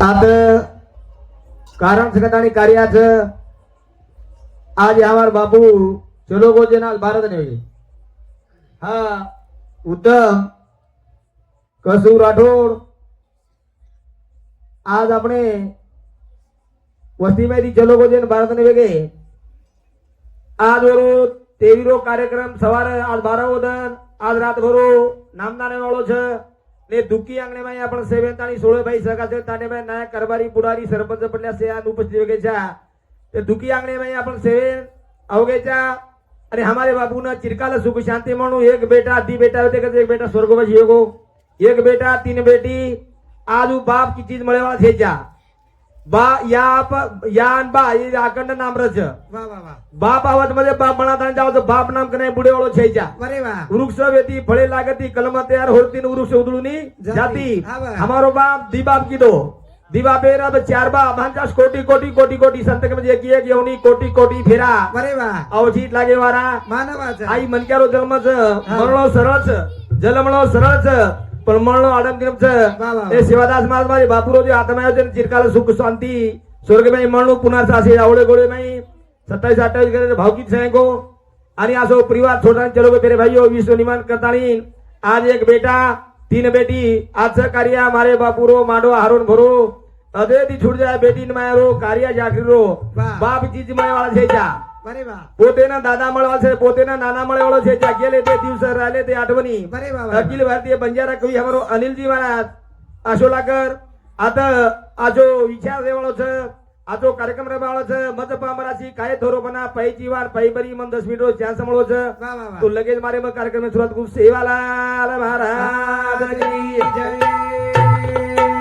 आता कारण सकतानी कार्याचं आज आम्हार बापू चलो गोजे नाल भारत ने हा उत्तम कसू राठोड आज આપણે વસ્તીમાંથી ચલો ગોજે ભારત ને વેગે આજ વરો તેવીરો કાર્યક્રમ સવારે આજ 12 ઓદન આજ રાત ભરો નામદાને વાળો છે ને દુખી આંગણેમાં આપણે 47 16 ભાઈ સગા છે તાને ભાઈ નાયક કરબારી પુડારી સરપંચ પડ્યા છે આ ઉપસ્થિત વેગે છે તે દુખી આંગણેમાં આપણે સેવેન આવગે છે अरे हमारे बाबू ना चिरकाल सुख शांति मनु एक बेटा दी बेटा होते कहते एक बेटा स्वर्गवासी होगो एक बेटा तीन बेटी आजू बाप की चीज मळे वाला छेजा बा यान बा ये आकंड नाम रच वाह वाह वाह बाप आवत मध्ये बाप बनाता जाओ तो बाप नाम कने बुडे वाळो छेजा अरे वाह वृक्ष वेती फळे लागती कलम तयार होती वृक्ष उदळुनी जाती हमारो बाप दी बाप की दो दिवा बेरा चार बा 50 कोटी कोटी कोटी कोटी संत के म्हणजे एक येवनी कोटी कोटी फेरा अरे वाह अवधीत लागे वारा मानवाचा आई मनक्यारो जन्मच मरणो सरळच जन्मणो सरळच पण मरणो आडमगिरमच ए शिवादास महाराज माझे बापूरो जे आत्मा योजन चिरकाल सुख शांती स्वर्ग में मरणो पुन्हा सासे आवडे गोळे में 27 28 करे भावकीत सांगो आणि असो परिवार छोटा चलो मेरे भाईओ विश्व निमान करतानी आज एक बेटा तीन बेटी आज कार्य मारे बापूरो माडो हारून भरो अदे दी छूट जाए बेटी ने मारो कार्य जाकरो बाप चीज माय वाला छेजा अरे वाह पोते ना दादा मळवा छे पोते ना नाना मळे वाळो छेजा गेले ते दिवस राहिले ते आठवणी अरे वाह अखिल भारतीय बंजारा कवी हमारो अनिल जी महाराज आशोलाकर आता आजो विचार देवाळो छे आजो कार्यक्रम रेवाळो छे मत पामराची काय थोरोपना पैची वार पैबरी मन 10 मिनिट चान्स मळो छे वाह वाह वाह तो लगेच मारे मग कार्यक्रम में सुरुवात खूप सेवालाल महाराज की जय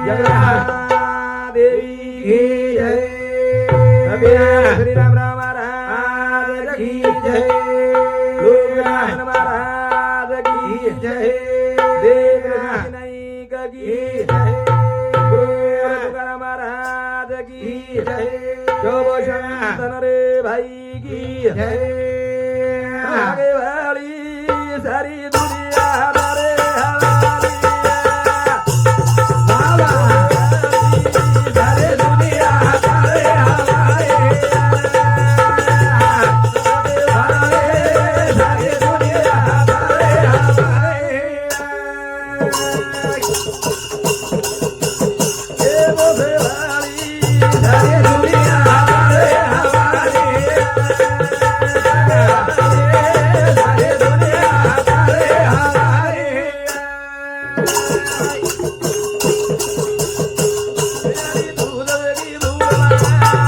जगन्नाथ देवी की जय श्री राम राम महाराज की जय लोकनाथ महाराज की जय देव नायक की जय गुरु तुकाराम महाराज की जय शोभो शंतन रे भाई की जय आगे वाली सारी दुनिया हमारे हवाले बाबा सारी दुनिया हमारे हवाले सारी दुनिया हमारे हवाले ए बोले वाली सारी दुनिया हमारे हवाले सारी दुनिया हमारे हवाले तेरी दूध देगी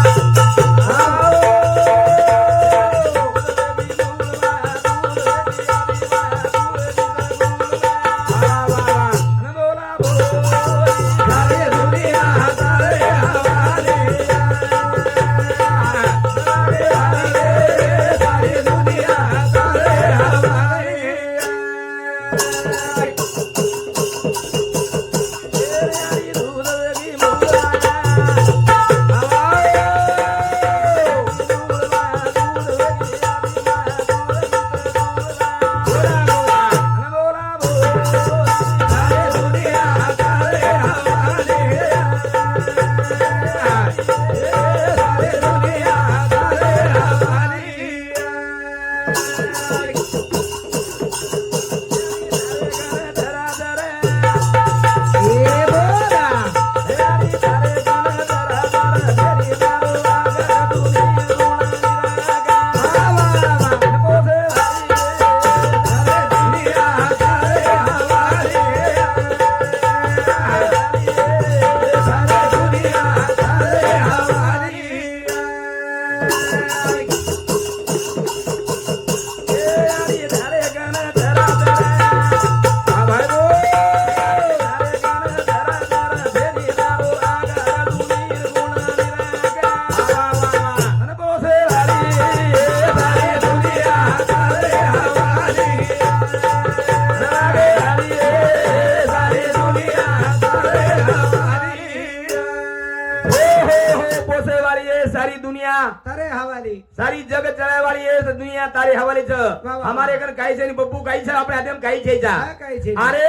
तारे हवाले सारी जग चलाय वाली ये दुनिया तारे हवाले छ वाह, वाह. हमारे घर काई छे नि बब्बू काई छे આપણે આદમ કાઈ છે જા હા, કાઈ છે. अरे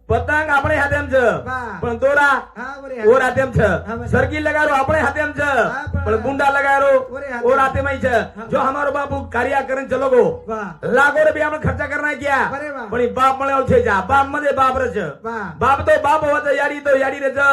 પતંગ આપણે હાથે એમ છે વાહ. પણ દોરા હા ઓરે ઓર હાથે એમ છે હા, સરકી લગાડો આપણે હાથે એમ છે પણ પણ ગુંડા લગાડો ઓરે હાથે. ઓર હાથે માં છે જો હમારો બાપુ કાર્ય કરીને ચલો ગો વાહ લાખો રૂપિયા આપણે ખર્ચા કરना ગયા અરે વાહ. પણ ઈ બાપ મળ્યો છે જા બાપ મધે બાપ રે છે વાહ બાપ તો બાપ હોવા તો યાડી રે છે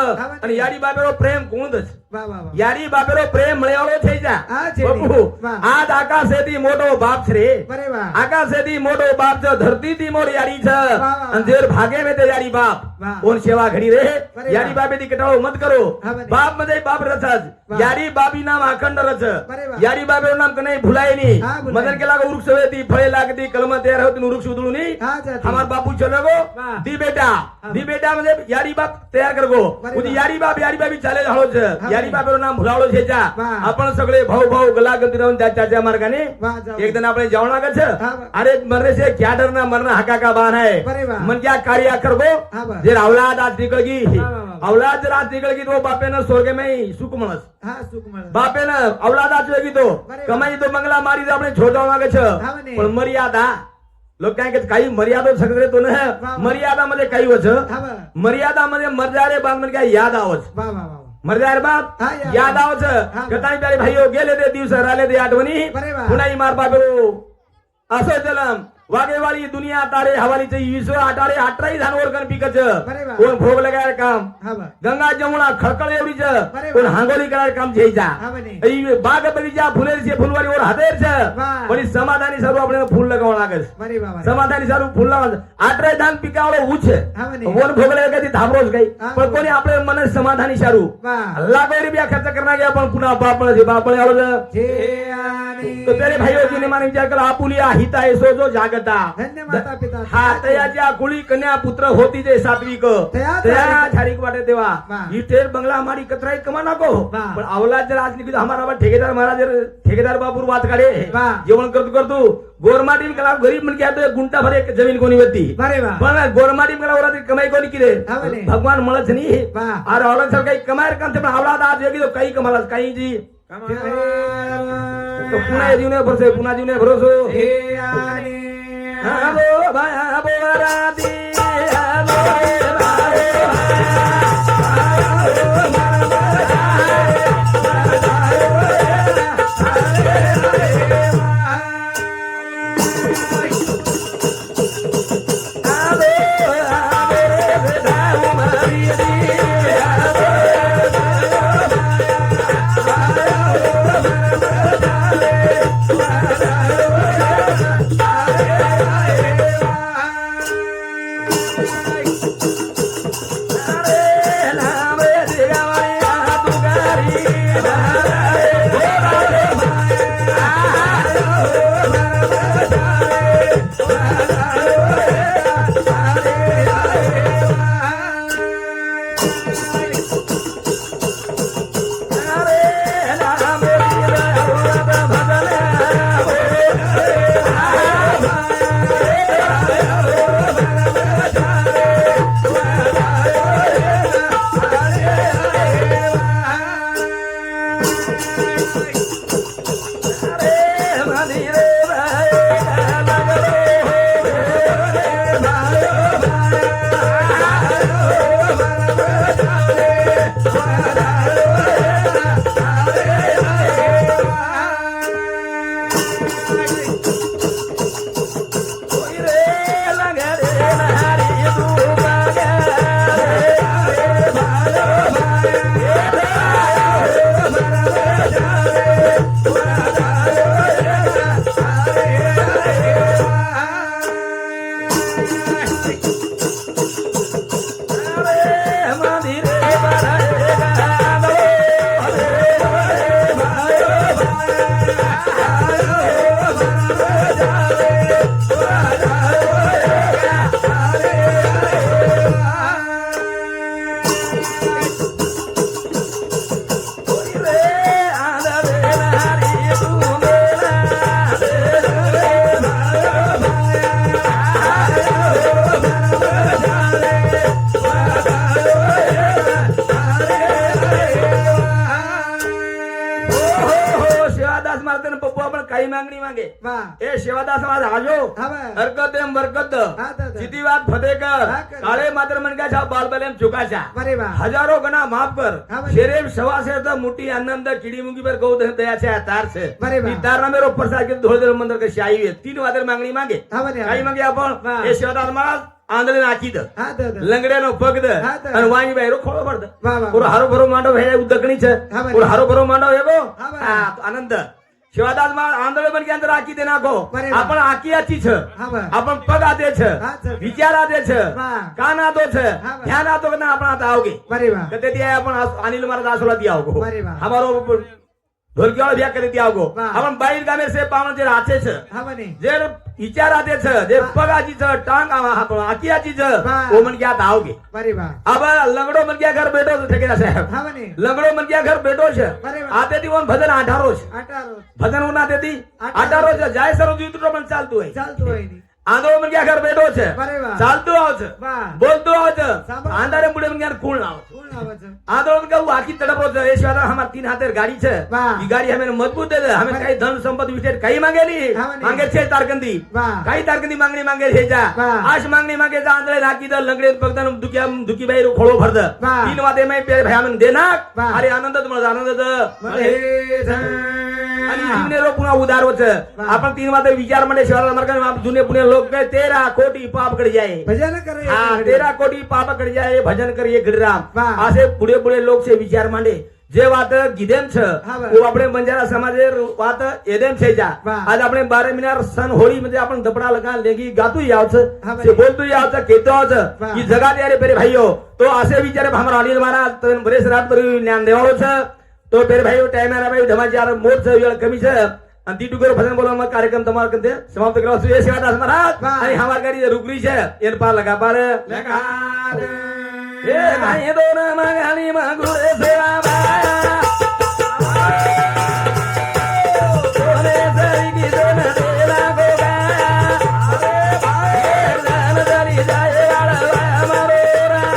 અને યાડી બાપેરો પ્રેમ કોણ છે વાહ વાહ વાહ યારી બાપેરો પ્રેમ મળ્યાળો થઈ જા હા છે બાપુ વાહ. આ આકાશેથી મોટો બાપ છે રે અરે વાહ આકાશેથી મોટો બાપ છે ધરતીથી મોટો યારી છે વાહ. અને જેર ભાગે મે તે યારી બાપ વાહ. કોણ સેવા ઘડી રે વાહ. યારી બાપેથી કટાળો મત કરો હા, બને. બાપ મધે બાપ રચ વાહ. યારી બાપી નામ અખંડ રચ વાહ. યારી બાપેનું નામ કને ભૂલાય નહીં હા, ભૂલાય. મદન કે લાગો વૃક્ષ વેતી ફળે લાગતી કલમ તૈયાર હોતી વૃક્ષ ઉદળું નહીં હા જાતી. हमार बापू चलो गो वाह. दी बेटा म्हणजे यारी बाप तयार कर गो बरे उदी वाह. यारी बापी चाले झालो छ हा, यारी बरे. बापेरो नाम भुलावलो છે જા વાહ. आपण सगळे भाऊ गला गंती राहून त्या चाचा मार्गाने वाह, जाऊ. एक दिन આપણે जावं लागत છે હા, બરે. अरे मरने से क्या डरना मरना हका का बान है बरे वाह. मन क्या कार्य कर गो હા, બરે. जे औलाद आज निकल गई वाह, वाह, वाह. औलाद जर आज निकल गई तो बापे ने स्वर्ग में सुख મળસ હા સુખ મળે બાપે ને औलाद आज વેગી તો બરે. કમાઈ તો મંગલા મારી તો આપણે છોડવા માંગે છે હા, બને. પણ મર્યાદા लोक काय काही मर्यादा सगळे तो ना वाह. मर्यादामध्ये काही होत હા વાહ मर्यादामध्ये मर्यादे बाद म्हणजे काय याद आवच વાહ વાહ વાહ मर्यादा बाप हा, याद. याद आवच हा. कताई प्यारे भाईयो गेले ते दिवस राहिले ते आठवणी बरे वाह. पुन्हा मार बाबेरो असं चलम वागेवाली दुनिया तारे हवालीचे 20 18 धानवर कन पिकच बरे वाह. कोण भोग लगाय काम હા વાહ गंगा जमुना खळखळ एवढीच बरे कोण वाह. हांगोली कराय काम जेजा હા બને ई बाग बगीचा फुलेर છે ફૂલવારી ઓર હાથેર છે વાહ. પણ ઈ સમાધાની સારું આપણે ફૂલ લગાવવા લાગે છે બરે વાહ વાહ સમાધાની સારું ફૂલ લાગે આટરે ધાન પીકાવડો ઉછે હા બને વન ભોગલે કદી ધામરો જ ગઈ હા, પણ કોની આપણે મને સમાધાની સારું વાહ લાખો રૂપિયા ખર્ચ કરના ગયા પણ પુના બાપ મળે છે બાપ મળે આવડે છે. જે આની તો પેરે ભાઈઓ જીને માને વિચાર કરો આपुલિયા હિતા એ સોજો જાગતા ધન્ય માતા પિતા હા તયાच्या कुळी कन्या पुत्र होती ते सात्विक तया तया छारीक वाटे देवा वाह. ही टेर बंगला हमारी कतराई कमा नको वाह. पण अवलाद जर आज निघतो हमारा बा ठेकेदार महाराज ठेकेदार बापूर वात काढे वाह. जेवण करतो गोरमाटी कला गरीब म्हणजे आता गुंटा भर एक जमीन कोणी होती बरे वाह पण गोरमाटी कला वराती कमाई कोणी केले हा बने. भगवान મળે છે ની वाह. अरे औलाद सर काही कमायर काम છે પણ अवलाद आज वेगळी तो काही कमाला काही जी તો પુના જીવને ભરસે પુના જીવને ભરોસો જે આની આબો ભાઈ આબો રાતી આબો ભાઈ काही मागणी मागे वा ए शिवादास महाराज आजो हा बा हरकत एम बरकत हा दादा चितीवाद फतेकर हा कर. काळे मात्र मनकाच्या बालबलेम चुकाच्या बरे वा हजारो गणा माफ कर हा बा. शेरेम सवासे मोटी आनंद किडी मुंगी पर गौ दया से तार से बरे वा. तारा मेरो प्रसाद के धोळ मंदिर के शाही है 3 वादर मागणी मागे हा बरे काही मागे आपण वा. हे शिवादास महाराज आंधळे नाचीद हा दादा लंगड्यानो पगद हा तर. અને વાંગી બાયરો ખોળો પડદ वा वा પૂરો હારો ભરો માંડો હે ઉદકણી છે હા ભાઈ. પૂરો હારો ભરો માંડો હેગો હા ભાઈ. હા તો આનંદ શિવાદાસ માં આંધળે બન કે અંદર આકી દે નાખો બરાબર. આપણ આકી આચી છે હા બા આપણ પગ આદે છે હા સર વિચાર આદે છે વા કાન આદો છે હા ભાઈ. ધ્યાન આદો કે ના આપણા હાથ આવગે बरे वा કતે ત્યાં આપણ અનિલ મારા દાસોલા દી આવગો બરાબર. અમારો ઢોલકીવાળો ભ્યા કરી દી આવગો વાહ. આપણ બાઈર ગામે છે પાવન જે રાચે છે हा बने જે વિચાર આદે છે જે વાહ. પગ આચી છે ટાંગ આકી આચી છે વાહ. ઓ મન ક્યાં આવગે बरे वा अब लंगड़ो मन क्या घर बैठो तो ठेकेदार साहब हा बने लंगड़ो मन क्या घर बैठो છે बराबर. આતે દી વન ભજન 18 છે अटारो ભજન ઉના દેતી 18 18 છે જાય સરો જીતું પણ ચાલતું હોય चालतो आहे नी આંધળો मन क्या घर बैठो છે बराबर. ચાલતું આવ છે वा બોલતું આવ છે સાંભળો. આંધારે મુડે मन क्या કુણ આવ છે कोण आवाज આંધળો मन कहू આખી તડપો છે એ સિવાય हमार 3 हाथेर गाड़ी છે વાહ. ઈ ગાડી हमें मजबूत दे हमें बराबर. कई धन संपत्ति विशेष कई मांगे नहीं હા બને. मांगे छे तारकंदी वा काही तारकंदी मागणी मागे हे जा वाह. आश मागणी मागे जा आंधळे नाकी द लंगडे बघताना दुखी बाई खोळो भरद वाह. 3 वादे मै पे भयामन देना वाह. अरे आनंदच मला आनंदच मले आणि जीवने रो पुन्हा उदार होत वाह. आपण 3 वादे विचार मध्ये शहराला मार्ग जुने पुणे लोक काय 13 कोटी पाप कडे जाय भजन करे हा 13 कोटी पाप कडे जाय भजन કરીએ ગિરરામ વાહ. असे पुढे पुढे लोक છે विचार માંડે જે વાત ગીધેમ છે હા ભાઈ. वो આપણે બંજારા સમાજે વાત એદેમ છે જા વાહ. आज આપણે 12 મહિના સન હોળી मध्ये आपण दपडा लगा लेगी गातू याव છે હા ભાઈ. ते बोलतो याव છે केतो याव છે વાહ. की जगात यारे पेरे भाईयो तो असे विचारे भामर अनिल महाराज तर बरेच रात पर ज्ञान देवाळो છે तो पेरे भाईयो टाइम आला भाई धमाची यार मोठ છે वेळ कमी છે અને તી ટુકર ભજન બોલવા માં કાર્યક્રમ તમાર કરતે સમાપ્ત કરવા છું એ શિવાદાસ મહારાજ વાહ. અને હમાર ગાડી રૂકરી છે એર પાર લગા પાર लगा એ ભાઈ દોન મંગાની મંગુરે સેવા ભાયા સોને સરી કી દોન દેલા ગોગા અરે ભાઈ જાન દરી જાય વાળા મારો રા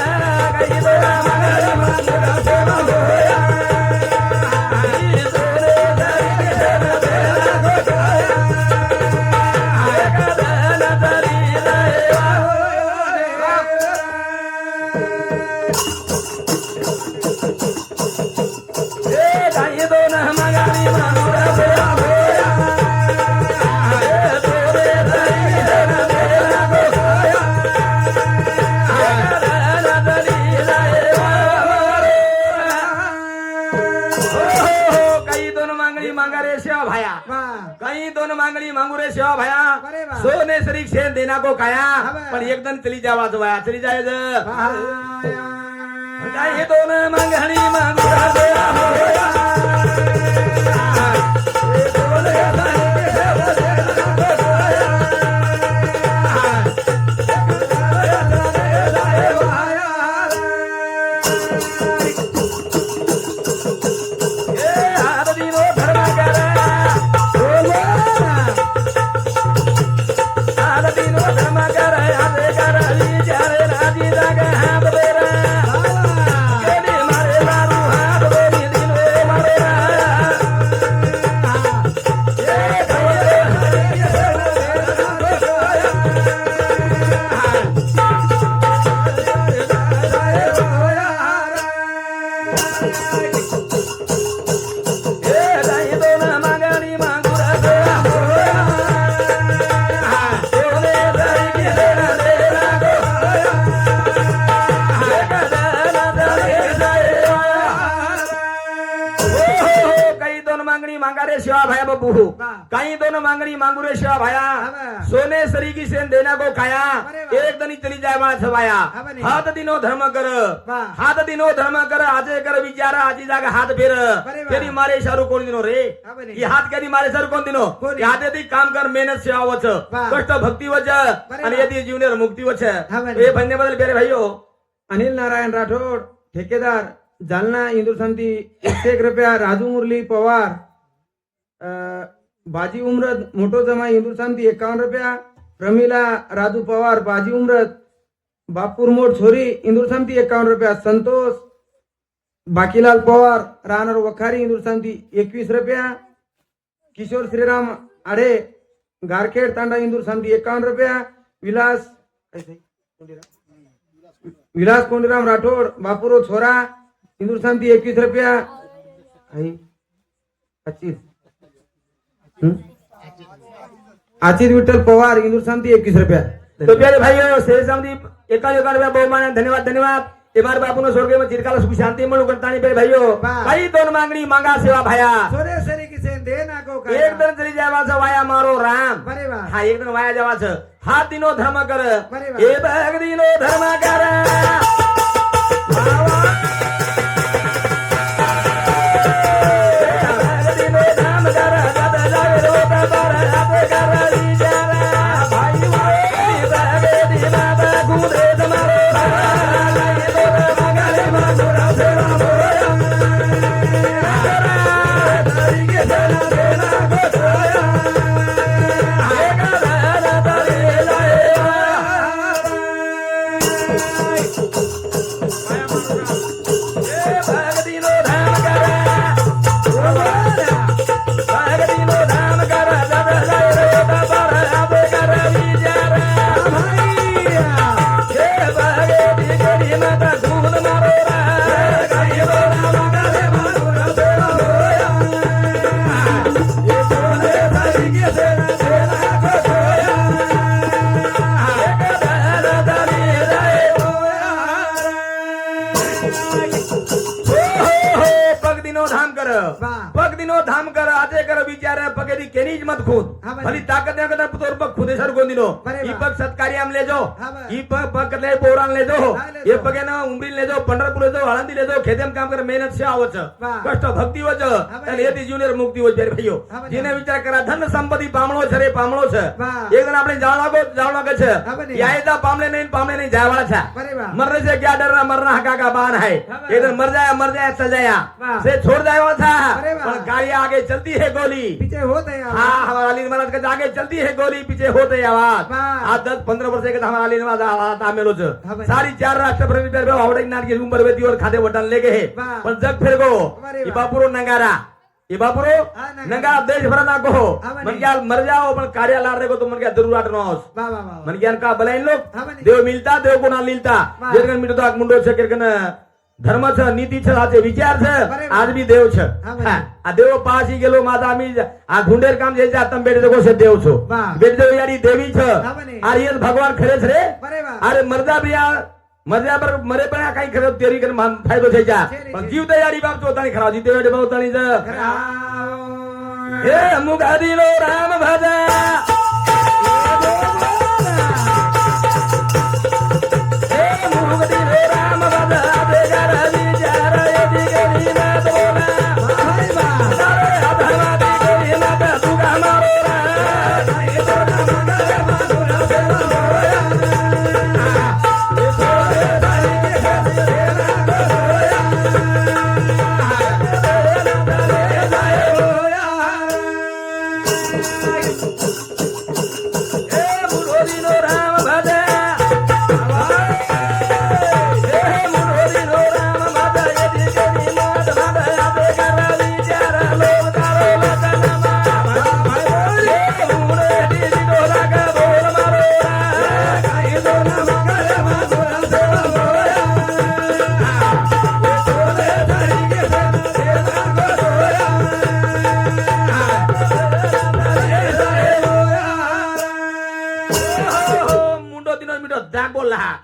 કઈ દોન મંગાની મંગુરે સેવા ભાયા ઈ સોને સરી કી દોન દેલા ગોગા જાન દરી જાય એ ભાઈ દોન મંગાની મંગુરે સેવા ભાયા એ સોને સરી કી દોન દેલા ગોગા જાન દરી જાય काही दोन मागणी मागा रे शिवा भाया वा काही दोन मागणी मांगू रे शिवा भाया अरे वा. सोने शरीक शेन देना को काया हा बा. पण एकदम चली जावा तो भाया चली जाय वाया काही दोन मागणी मांगू रे शिवा भाया ए दोन मागणी शिवा ए हात दिनो धर्म करा हात दिनो धर्म करा हात करा विचार राजी जागा हात बेरा केली मारे मारू हात बेरी दिनो मारे काही दोन मागणी मागा रे शिवा भाया बाबू काही दोन मागणी मांगू रे शिवा भाया सोने सरी की सेन देना को खाया एक दनी चली जाय बा छवाया हात दिनो धर्म कर हात दिनो धर्म कर आजे कर विचारा आजी जागा हात फेर केली मारे शारू कोण दिनो रे ही हात केली मारे सर कोण दिनो कोणी? हाते काम कर मेहनत सेवा वच वाह. कष्ट भक्ती वच आणि यदि जीवनेर मुक्ती वच हा बरे. हे भन्ने बदल बेरे भाईयो अनिल नारायण राठोड ठेकेदार जालना इंदूर संती 101 रुपया राजू मुरली पवार बाजी उमरत मोटो जमा इंदूर संती 51 रुपया प्रमिला राजू पवार बाजी उमरत बापूर मोठ छोरी इंदूर संती 51 रुपया संतोष बाकीलाल पवार राहणार वखारी इंदूर संती 21 रुपया किशोर श्रीराम आडे गारखेड तांडा इंदूर समिती 51 रुपया. विलास कोंडीराम राठोड बापुरो छोरा इंदूर समिती 21 रुपया. 25 आचित विठ्ठल पवार इंदूर समिती 21 रुपया. तो प्यारे भाइयों सेवा समिति 51 रुपया बहुमान धन्यवाद धन्यवाद. એ મારા બાપુનો સ્વર્ગ માં ચિરકાલ સુખ શાંતિ મળું કરતાની ભાઈ ભાઈઓ વાહ. કઈ તોન માંગણી માંગા સેવા ભાયા સોરે સરી કિસે દે ના કો એક દન ચલી જવા છે વાયા મારો રામ બરે વાહ. હા એક દન વાયા જવા છે હાથ દિનો ધર્મ કર બરે વાહ. એ ભગ દિનો ધર્મ કર વાહ, વાહ. ભગ દિનો ધર્મ કર, ગદ જાગે રોગ બર, હાથ કર વિચારા. ભાઈ ભાઈ ભગ દિના બગુદે તમારો ધામ કર આજે કર વિચારે પગેથી કેની જ મત ખુદ હા ભાઈ. ભલી તાકાત ના કરતા તોર પગ ખુદે સર ગોંદીનો બરાબર. ઈ પગ સત્કારી આમ લેજો હા ભાઈ. ઈ પગ લે પોરાણ લેજો હા લેજો. એ પગે ના ઉમરી લેજો પંઢરપુર લેજો આળંદી લેજો ખેતમ કામ કરે મહેનત છે આવો છે વાહ. કષ્ટ ભક્તિ વચ ભાઈ. અને એથી જીવને મુક્તિ હોય પ્યારે ભાઈઓ હા ભાઈ. જેને વિચાર કરા ધન સંપત્તિ પામણો છે રે પામણો છે વાહ. એક દિન આપણે જાણ લાગે છે હા ભાઈ. યાયદા પામલે નહીં જાયવાળા છે બરે વાહ. मरने से क्या डरना मरना हका का बान है हाँ, इधर मर जाए चल जाया वाह। से छोड़ जाएगा था अरे वाह। पर गाड़ी आगे चलती है गोली पीछे होते हैं हाँ हमारा अली महाराज का आगे चलती है गोली पीछे होते आवाज वाह। आज 10-15 वर्ष के हमारा अली महाराज आवाज आमेलो छ हाँ भाई। सारी 4 राष्ट्र प्रति पर आवड़े नार की उम्र वेती और खाते बटन लेके है वाह। पर जग फिर गो अरे ये वाह। बापुरो नंगारा ये बापुरो हाँ, नंगारा। नंगा देश भर ना को हाँ भाई। मन क्या मर जाओ पर कार्य ला रहे को तो मन क्या जरूर आट नोस वाह वाह वाह मन ज्ञान का बलाइन लोग हाँ भाई। देव मिलता देव को ना मिलता वाह. जेरकन मिटतो आग मुंडो છે કે ધર્મ છે નીતિ છે આજે વિચાર છે બરાબર. આજ બી દેવ છે હા ભાઈ. હા, આ દેવ પાછી ગયેલો માતા આમી આ ગુંડેર કામ જે છે આ તમે બેઠે દેખો છે દેવ છો વાહ. બેઠે દેવ યારી દેવી છે હા ભાઈ. આ રિયલ ભગવાન ખરે છે રે બરે વાહ. અરે મરદા પ્રિયા મરદા પર મરે પણ આ કઈ ખરો તેરી કર ફાયદો થઈ જા છે રે, પણ છે. જીવ તૈયારી બાપ ચોતાની ખરાબ જીતે વેડે બહુતાની છે कराओ। હે મુગાદીનો રામ ભજા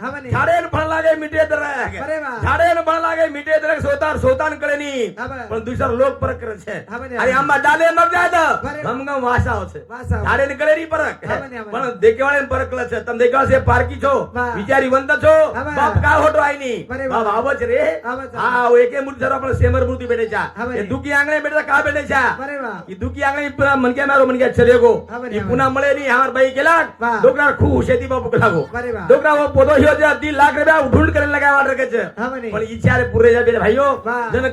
હા બને. झाड़े पण लागे मिटे दरक अरे वाह. झाड़े पण लागे मिटे दरक सोतान करे ની હા બને. પણ દુસર લોક પરક કરે છે હા બને. અરે આંબા ડાલે મગ જાય તો બરે. ગમગમ વાસાઓ છે વાસાઓ. ઝાડે ની કરે ની પરક હા બને, હા બને. પણ દેખવાળે પરક લે છે તમે દેખવા છે પારકી છો વાહ. વિચારી વંત છો હા બને. બાપ કા હોટો આઈ ની બરે બાપ વાહ. આવજ રે આવજ. હા ઓ એકે મૂર્તિ સર આપણે સેમર મૂર્તિ બેઠે છે હા બને. એ દુખી આંગણે બેઠા કા બેઠે છે बरे वाह. ઈ દુખી આંગણે પૂરા મન કે મારો મન કે ચલેગો હા બને, ઈ હા પુના મળે ની હાર ભાઈ કેલા વાહ. ડોકરા ખુ શેતી બાપુ કલાગો બરે વાહ. ડોકરા વો પોદો હિયો જે 10 લાખ રૂપિયા ઢૂંઢ કરીને લગાવવા રખે છે હા બને. પણ ઈચારે પૂરે જા બેરે ભાઈઓ વાહ. જન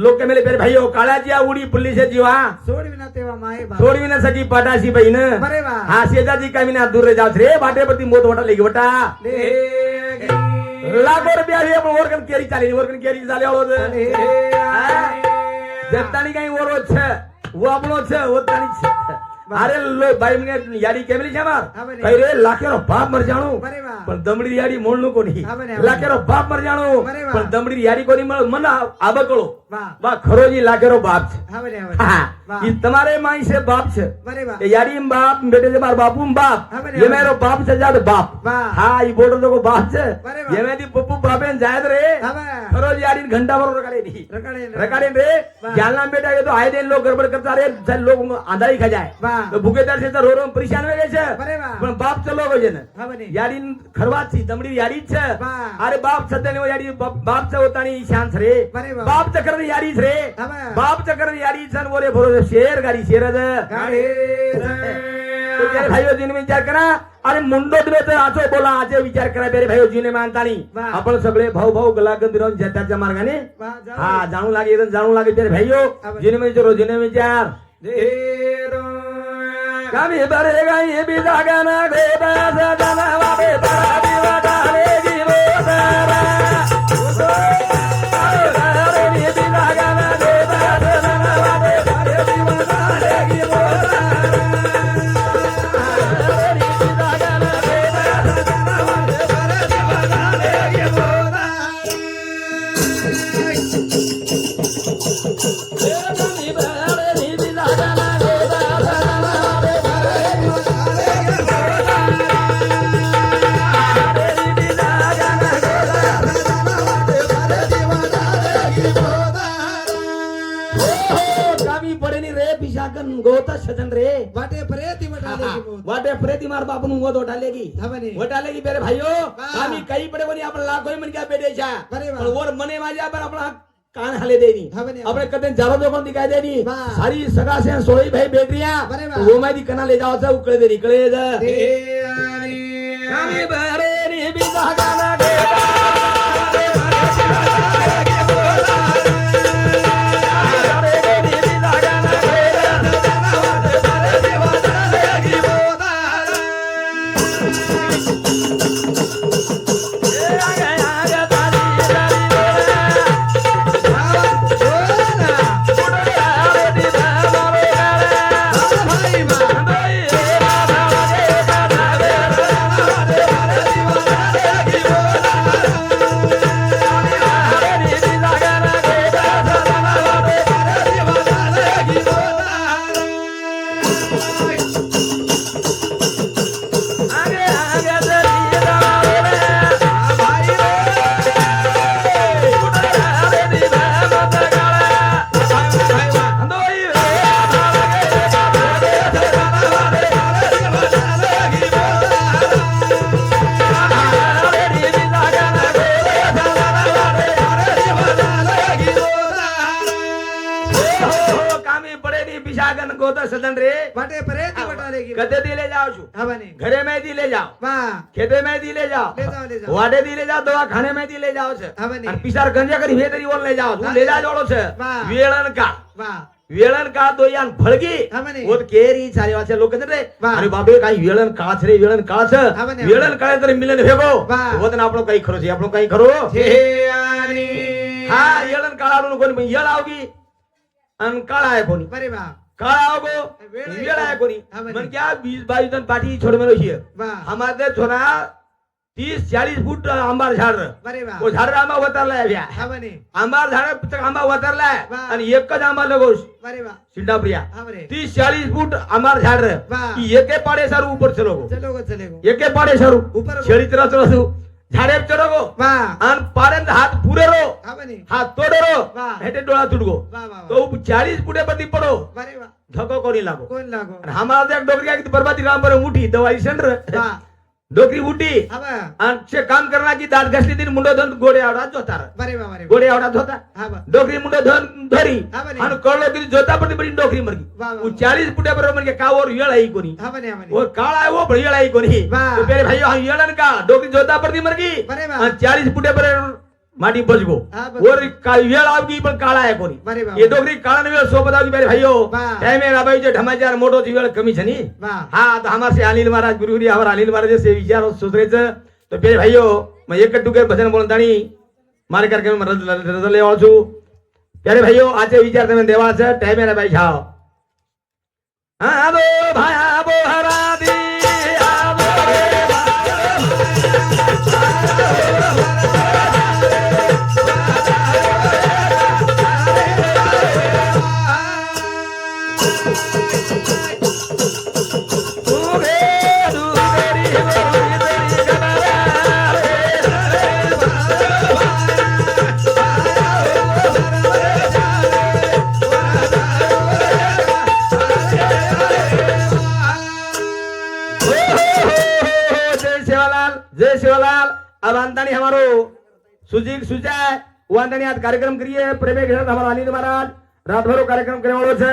લોક કે મેલે બેરે ભાઈઓ કાળાજીયા ઉડી પુલ્લી છે જીવા सोड विना तेवा माए बाप. છોડવી ન સકી પટાસી ભાઈ ને बरे वाह. હા સેજાજી કામી ના દૂર જાવ રે બાટે પરથી મોત વટા લઈ વટા लेगी. લાખો રૂપિયા છે પણ ઓરકન કેરી ચાલી ઓરકન કેરી ચાલે આવડો છે लेगी. જતાની કઈ ઓરો છે वो આપણો છે वो તારી છે અરે લો ભાઈ મને યાડી કેમલી છે માર હા બને. કઈ રે લાખેરો બાપ મર જાણું બરે વાહ. પણ દમડી યાડી મોણ નું કોની હા બને, હા બને. લાખેરો બાપ મર જાણું બરે વાહ. પણ દમડી યાડી કોની મન આબકળો વાહ. બા ખરોજી લાખેરો બાપ છે હા બને, હા બને. હા વાહ. ઈ તમારે માઈ છે બાપ છે બરે વાહ. એ યાડી બાપ બેટે છે માર બાપુ બાપ હા બને, ये હા मेरो बाप से ज्यादा बाप वाह. हाँ ये बोलो तो को बाप છે बरे वाह. ये मेरी पप्पू बापे जायद रे હા બા. खरोजी याडी घंटा भर रकाडे दी રગાડે ને. रकाडे रे वाह. जालना में बेटा ये तो आए दिन लोग गड़बड़ करता रे चल लोग आंधाई खा जाए वाह. तो भूखेदार से तो रो रो परेशान हो गए છે बरे वाह. પણ બાપ ચલો ગયો છે ને હા બને. યાડી ખરવા છે દમડી યાડી જ છે વાહ. અરે બાપ સત્યની યાડી બાપ છે હોતાની શાન છે રે બરે વાહ. બાપ ચક્રની યાડી છે રે હા બા. બાપ ચક્રની યાડી છે ને બોલે ભરો શેર ગાડી શેર જ ગાડી तो प्यारे भाइयों जी ने विचार करा अरे मुंडो दिलो तर आचो बोला आचे विचार करा प्यारे भाइयों जी ने मानतानी वाह. आपण सगळे भाऊ भाऊ गलागंद विरोध जटाच्या मार्गाने वाह, जाऊ. हा जाणू लागे एकदम जाणू लागे प्यारे भाइयों हा, बस. जी ने विचारो जी ने विचार कमी बरेगा ये भी जागना गोदा सजना वाबे बड़ा दिवा डालेगी मोदरा अरे ये भी जागना गोदा सजना वाबे बड़ा दिवा डालेगी मोदरा गोता सजन रे वाटे प्रेती वटाले की बोल. वाटे प्रेती मार बाप नु वो डालेगी હા બને. वटालेगी मेरे भाइयों वाह. आम्ही काही पडे कोणी आपण लाखो मन क्या बेटे छा अरे वाह. पण वर मने माझ्या आपण आपला कान हाले देनी હા બને. આપણે કદે જારો દોકન दिखाई देनी वाह. सारी सगा से सोई भाई बेटरिया अरे वाह. वो मादी कना ले जाओ से उकळे दे निकळे जा देवानी. आम्ही बरे नी बिजा गाना गे सदन रे वाटे प्रेती वटाले की. कदे दी ले जाओ छू હા બને. घरे में दी ले जाओ વાહ. खेते में दी ले जाओ ले जाओ, ले जाओ. वाडे दी ले जाओ दवाखाने में दी ले जाओ છે હા બને. અને પિસાર ગંજા કરી વેતરી ઓલ ले जाओ તું ले जा જોડો છે વાહ. વેળણ કા વાહ. વેળણ કા દોયાન ભળગી હા બને. ઓત કેરી ચાલી વાત છે લોકો કહે રે વાહ. અરે બાબે કાઈ વેળણ કાળ છે રે વેળણ કાળ છે હા બને. વેળણ કાળે તરે મિલન ભેગો વાહ. ઓતને આપણો કઈ ખરો છે આપણો કઈ ખરો દેવાની. હા વેળણ કાળાનું કોની વેળ આવગી અન કાળા હે કોની બરે વાહ. કાળા આવગો વેળ વેળ હે કોની હા બને. મન क्या 20 22 दिन पाटी छोड़ मेलो છે વાહ. हमारे छोरा 30-40 फूट आंबार झाड रं. बरे वाह. वो झाड आंबा वतारला આવ્યા હા બને. आंबार झाड आंबा वतारला वाह. आणि एक જ आंबा लगोस बरे वाह. सिंडाप्रिया હા બરે. 30-40 फूट आंबार झाड रं. वाह. की एके पाडे सारू ઉપર ચલો ગો ચલો ચલેગો. एके पाडे सारू ઉપર ગો. છેડી તરફ ચલો झाडे चलो गो વાહ. आणि पाड्यात हात पुरे रो હા બને. हात तोडो रो वाह. हेटे डोळा तुडगो વાહ વાહ तो 40 फुटे बदी पडो બરે વાહ. धक्को कोणी लागो કોણ લાગો. आणि हमारा एक डोकरी की बर्बादी राम बरे उठी दवाई सेंटर વાહ. डोकरी उठी હા બા. आणि ते काम करणार की दात घासली तरी मुंडो धन गोडे आवडात जोतार બરે વાહ બરે વાહ. गोडे आवडात होता હા બા. डोकरी मुंडो धन धरी हा बने. आणि कळलो की जोता पडती पडी डोकरी मरगी वाह, वाह. वो 40 फुटे बरोबर म्हणजे का वर येळ आई कोणी હા બને હા બને. वो काळ आहे वो पण येळ आई कोणी वाह. तो पेरे भाई हा येळन का डोकरी जोता पडती मरगी बरे वाह. आणि 40 फुटे बरोबर माटी बजगो हा, बस. वर का येळ आवगी पण काळा आहे कोणी बरे वाह. ये डोकरी काळा वेळ सोबत आवगी पेरे भाईयो वाह. टाइमे राबाईचे ढमाजार मोठो वेळ कमी छनी વાહ. हा आता हमारे अनिल महाराज गुरुरी हमारा अनिल महाराज से विचार सुधरेचं तो पेरे भाईयो मैं एक टुके भजन बोलतानी मारे कार्यक्रम रजले वाळू प्यारे भाईयो आजचे विचार તમે દેવા છે ટાઈમે ના ભાઈ જાઓ आबो भाई आबो हरा दी आबो रे जय शिवलाल अब अंतानी हमारो सुजीक सुजाय वो अंतानी आज कार्यक्रम करिए प्रेमे के साथ हमारा अनिल महाराज रात भर कार्यक्रम करने वालों से